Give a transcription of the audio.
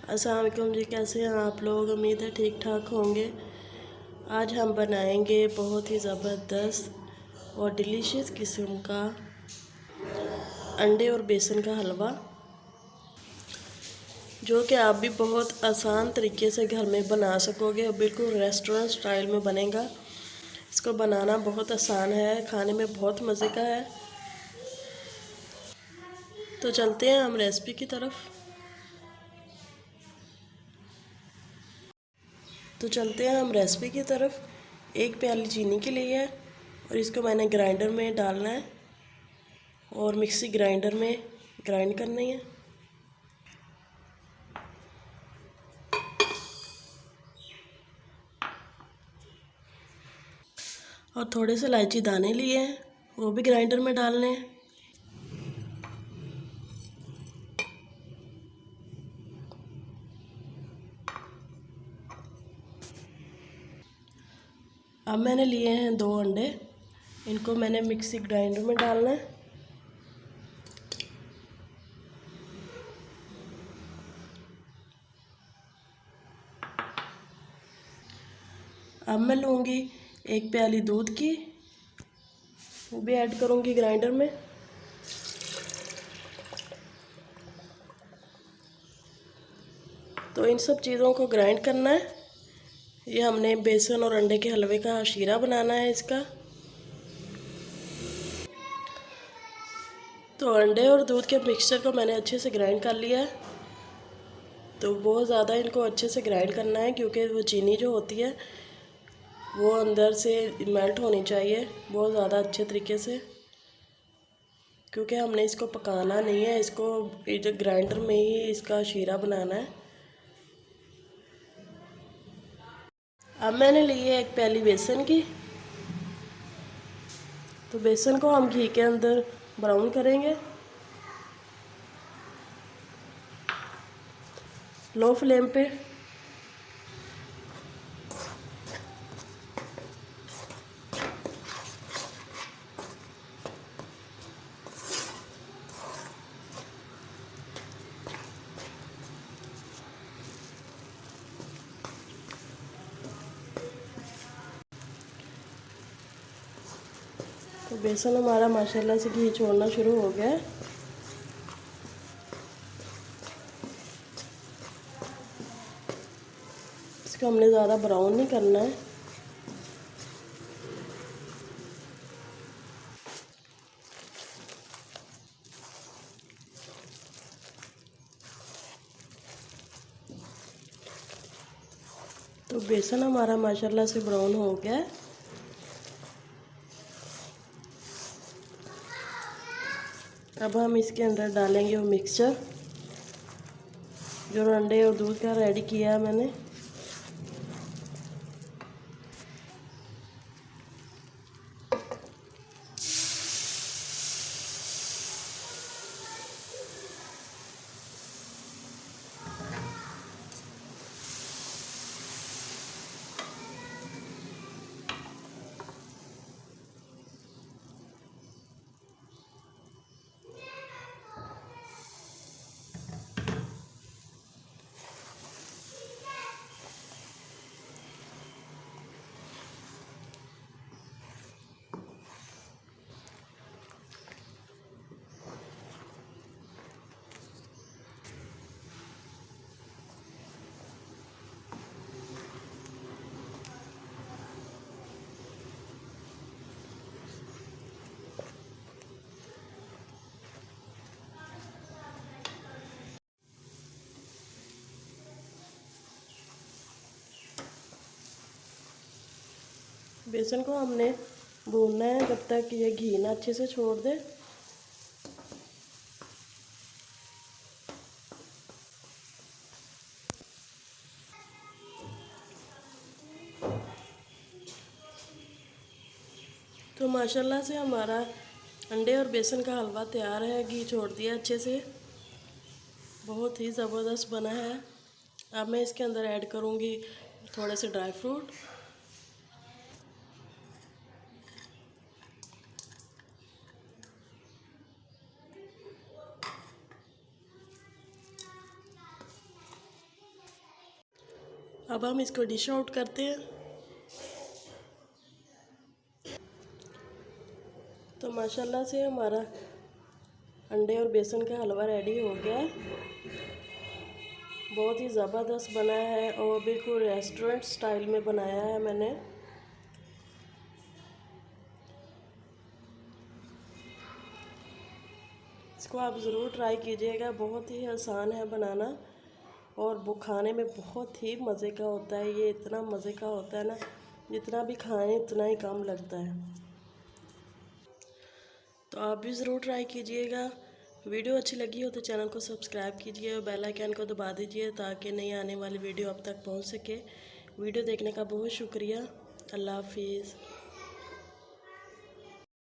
अस्सलाम वालेकुम जी, कैसे हैं आप लोग। उम्मीद है ठीक ठाक होंगे। आज हम बनाएंगे बहुत ही ज़बरदस्त और डिलीशियस किस्म का अंडे और बेसन का हलवा, जो कि आप भी बहुत आसान तरीके से घर में बना सकोगे और बिल्कुल रेस्टोरेंट स्टाइल में बनेगा। इसको बनाना बहुत आसान है, खाने में बहुत मज़े का है। तो चलते हैं हम रेसिपी की तरफ। एक प्याली चीनी के लिए है और इसको मैंने ग्राइंडर में डालना है और मिक्सी ग्राइंडर में ग्राइंड करनी है। और थोड़े से इलायची दाने लिए हैं, वो भी ग्राइंडर में डालने हैं। अब मैंने लिए हैं 2 अंडे, इनको मैंने मिक्सी ग्राइंडर में डालना है। अब मैं लूँगी 1 प्याली दूध की, वो भी ऐड करूँगी ग्राइंडर में। तो इन सब चीज़ों को ग्राइंड करना है। ये हमने बेसन और अंडे के हलवे का शीरा बनाना है इसका। तो अंडे और दूध के मिक्सचर को मैंने अच्छे से ग्राइंड कर लिया है। तो बहुत ज़्यादा इनको अच्छे से ग्राइंड करना है, क्योंकि वो चीनी जो होती है वो अंदर से मेल्ट होनी चाहिए बहुत ज़्यादा अच्छे तरीके से, क्योंकि हमने इसको पकाना नहीं है, इसको जो ग्राइंडर में ही इसका शीरा बनाना है। अब मैंने ली है 1 प्याली बेसन की। तो बेसन को हम घी के अंदर ब्राउन करेंगे, लो फ्लेम पे। तो बेसन हमारा माशाल्लाह से घी छोड़ना शुरू हो गया है। इसको हमने ज़्यादा ब्राउन नहीं करना है। तो बेसन हमारा माशाल्लाह से ब्राउन हो गया है। अब हम इसके अंदर डालेंगे वो मिक्सचर जो अंडे और दूध का रेडी किया है मैंने। बेसन को हमने भूनना है जब तक ये घी ना अच्छे से छोड़ दे। तो माशाल्लाह से हमारा अंडे और बेसन का हलवा तैयार है। घी छोड़ दिया अच्छे से, बहुत ही ज़बरदस्त बना है। अब मैं इसके अंदर ऐड करूँगी थोड़े से ड्राई फ्रूट। अब हम इसको डिश आउट करते हैं। तो माशाल्लाह से हमारा अंडे और बेसन का हलवा रेडी हो गया है। बहुत ही ज़बरदस्त बना है और बिल्कुल रेस्टोरेंट स्टाइल में बनाया है मैंने। इसको आप ज़रूर ट्राई कीजिएगा, बहुत ही आसान है बनाना और वो खाने में बहुत ही मज़े का होता है। ये इतना मज़े का होता है ना, जितना भी खाएं उतना ही कम लगता है। तो आप भी ज़रूर ट्राई कीजिएगा। वीडियो अच्छी लगी हो तो चैनल को सब्सक्राइब कीजिए और बेल आइकन को दबा दीजिए ताकि नई आने वाली वीडियो आप तक पहुंच सके। वीडियो देखने का बहुत शुक्रिया। अल्लाह हाफिज़।